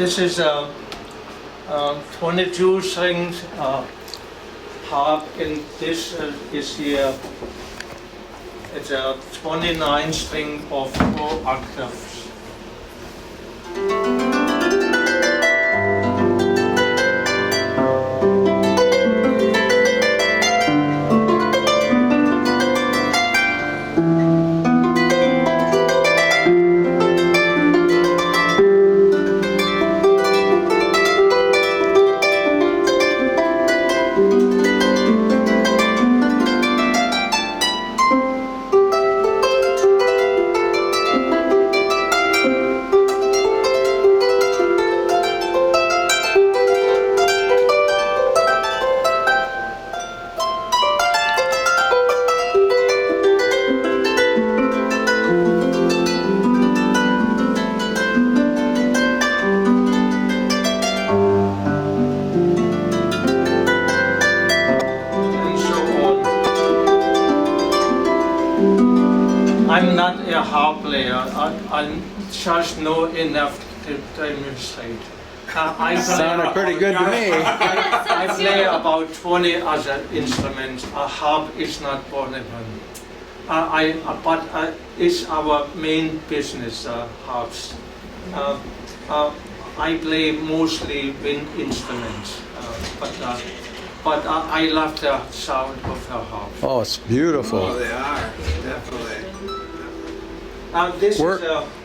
This is a 22 strings harp, and this is here. It's a 29 string of 4 octaves. I'm not a harp player. I just know enough to demonstrate. Sounded pretty good to me. I play about 20 other instruments. A harp is not one of them. But it's our main business, harps. I play mostly wind instruments, but I love the sound of the harp. Oh, it's beautiful. Oh, they are, definitely.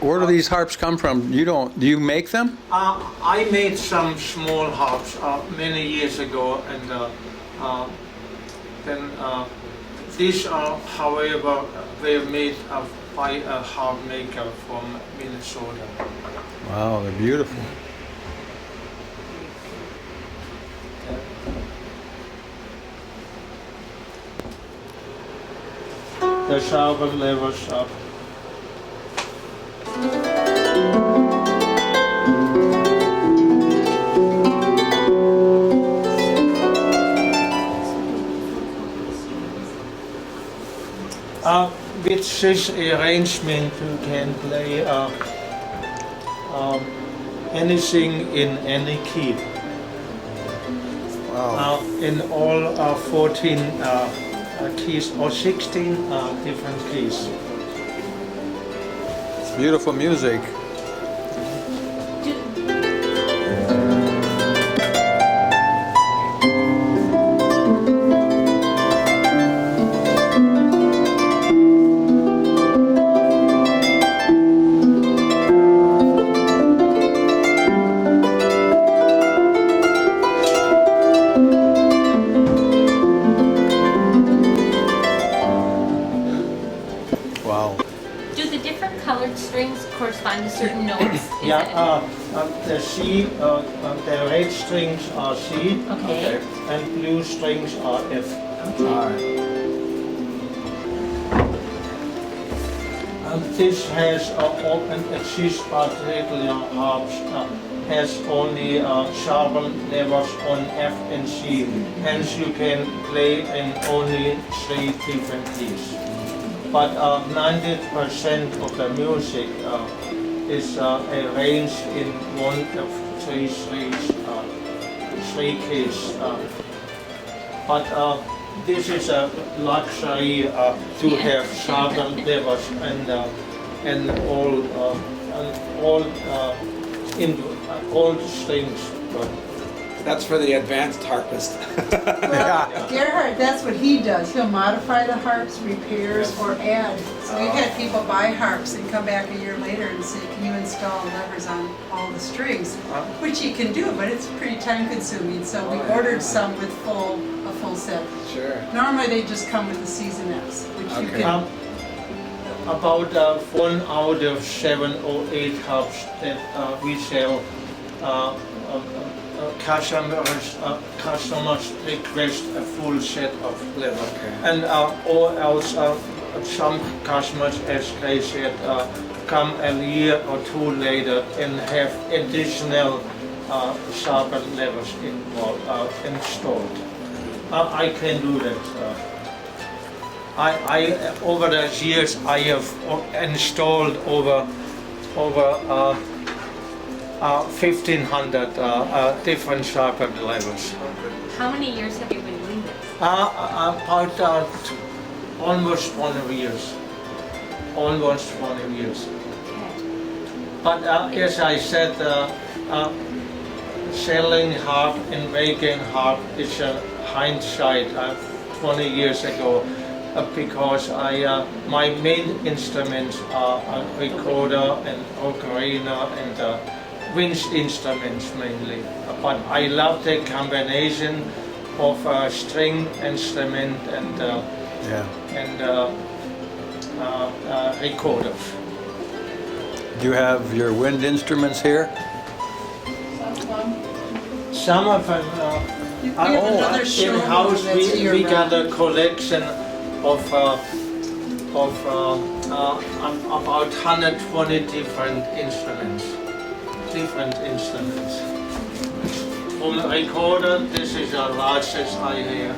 Where do these harps come from? Do you make them? I made some small harps many years ago, and then these are, however, were made by a harp maker from Minnesota. Wow, they're beautiful. The sharper levels up. With this arrangement, you can play anything in any key. Wow. In all 14 keys or 16 different keys. It's beautiful music. Correspond to certain notes? The C, the red strings are C, Okay. and blue strings are F. And this has open this particular harps has only sharper levels on F and C, hence you can play in only 3 different keys. But 90% of the music is arranged in one of 3 keys. But this is a luxury to have sharper levels and all strings. That's for the advanced harpist. Well, Gerhard, that's what he does. He'll modify the harps, repairs, or add. So we've had people buy harps and come back a year later and say, can you install levers on all the strings? Which he can do, but it's pretty time consuming. So we ordered some with a full set. Sure. Normally they just come with the C's and F's, which you can. About 1 out of 7 or 8 harps that we sell, customers request a full set of levers. And or else some customers, as they said, come a year or 2 later and have additional sharper levers installed. I can do that. I over the years I have installed over 1,500 different sharpened levers. How many years have you been doing this? About almost 20 years. Almost 20 years. Okay. But as I said, selling harp and making harp is a hindsight 20 years ago because my main instruments are a recorder and ocarina and wind instruments mainly. But I love the combination of string instrument and recorders. Do you have your wind instruments here? Some of them You have another show in house. that's here, We got right? a collection of about 120 different instruments. From a recorder, this is the largest I have.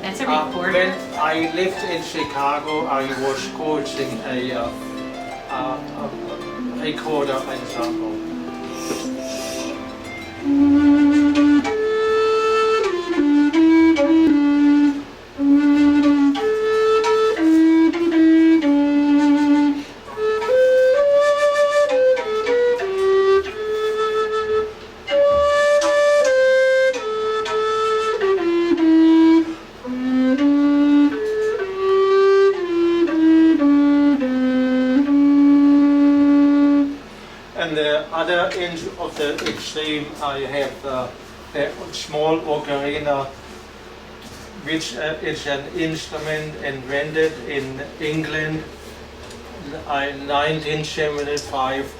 That's a When recorder? I lived in Chicago, I was coaching a recorder ensemble. And the other end of the extreme, I have the small ocarina, which is an instrument invented in England in 1975.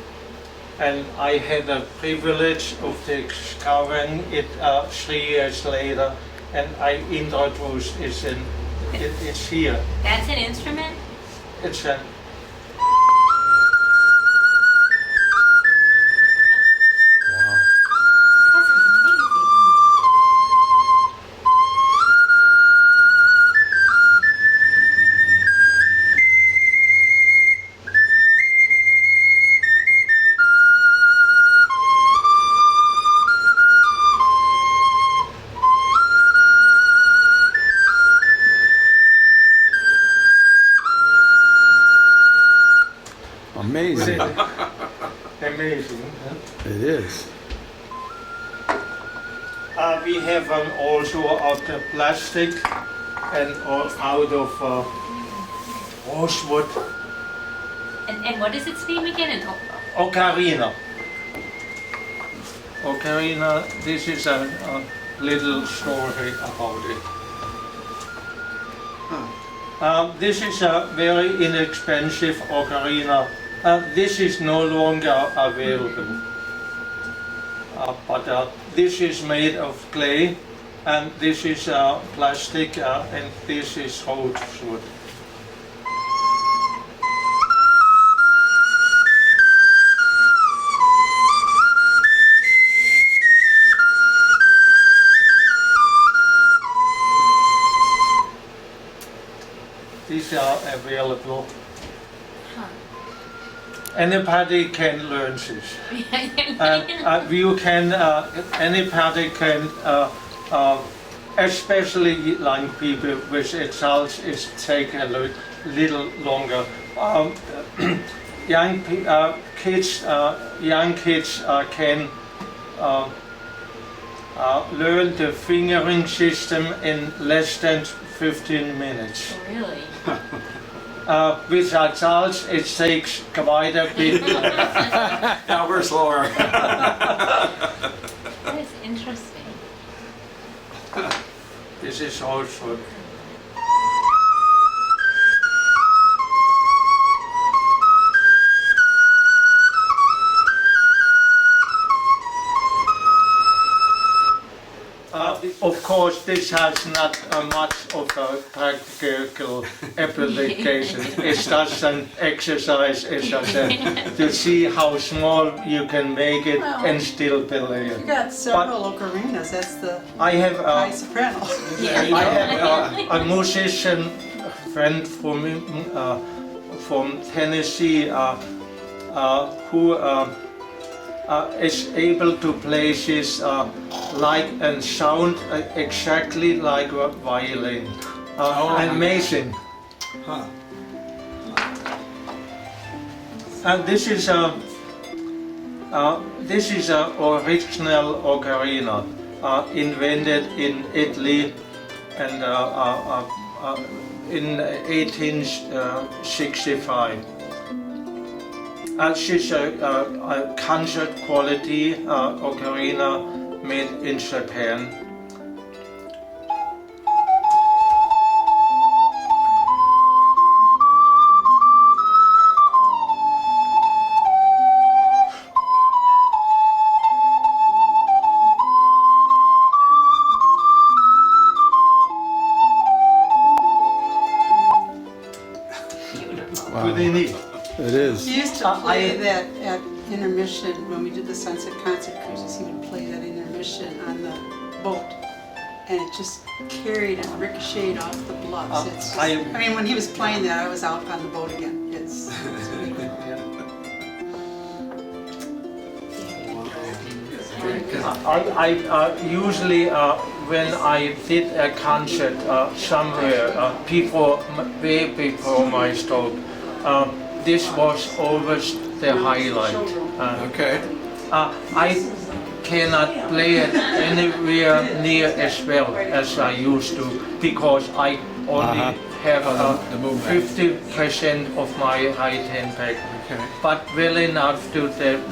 And I had the privilege of discovering it 3 years later, and I introduced it in. It's here. That's an instrument? It's a Wow. That's amazing. Amazing. amazing. Huh? It is. We have also out of plastic and out of rosewood. And what is its name again? Ocarina. Ocarina, this is a little story about it. This is a very inexpensive ocarina. This is no longer available. But this is made of clay, and this is plastic, and this is rosewood. These are available. Huh. Anybody can learn this. You can, anybody can, especially young people, which results is take a little longer. Young kids can learn the fingering system in less than 15 minutes. Really? With adults, it takes quite a bit. Now we're slower. That is interesting. This is also. Of course, this has not much of a practical application. It's just an exercise, as I said, to see how small you can make it and still play You it. got several ocarinas, that's the I have high soprano. I have a musician friend from Tennessee who is able to play this like and sound exactly like a violin. Amazing. Huh. And this is a original ocarina invented in Italy and in 1865. This is a concert quality ocarina made in Japan. Pretty neat. It is. He used to play that at intermission when we did the Sunset Concert Cruises. He would play that intermission on the boat, and it just carried and ricocheted off the bluffs. It's just, I mean, when he was playing that, I was out on the boat again. It's beautiful. I usually when I did a concert somewhere way before my stroke, this was always the highlight. Okay. I cannot play it anywhere near as well as I used to because I only have 50% of my right handback, but well enough to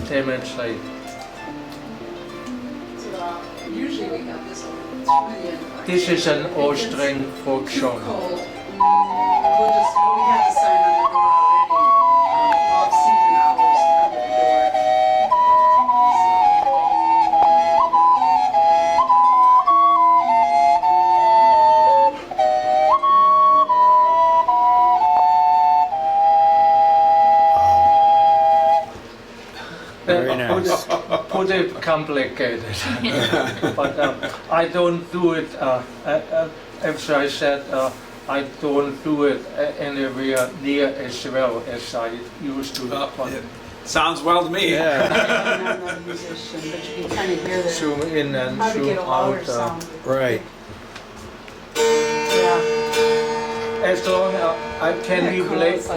demonstrate. Usually we have this one. It's really nice. This is an Austrian folk song. Cold. We have the sign on the door already. Off-season hours under the door. Very nice. Put it complicated, but I don't do it. As I said, I don't do it anywhere near as well as I used to. Sounds well to me. Yeah. I'm not a musician, but you can kind of hear the Zoom in and how to zoom get a louder out. sound. Right. Yeah. As long can we play the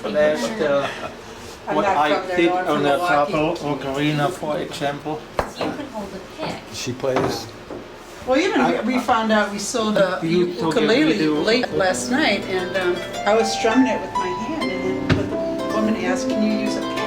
last what not I from there, did no, I'm from on a Milwaukee. couple ocarina, for example. You can hold the pick. She plays. Well, even we found out we sold a You took a ukulele video. late last night, and I was strumming it with my hand, and then but the woman asked, "Can you use a pick?"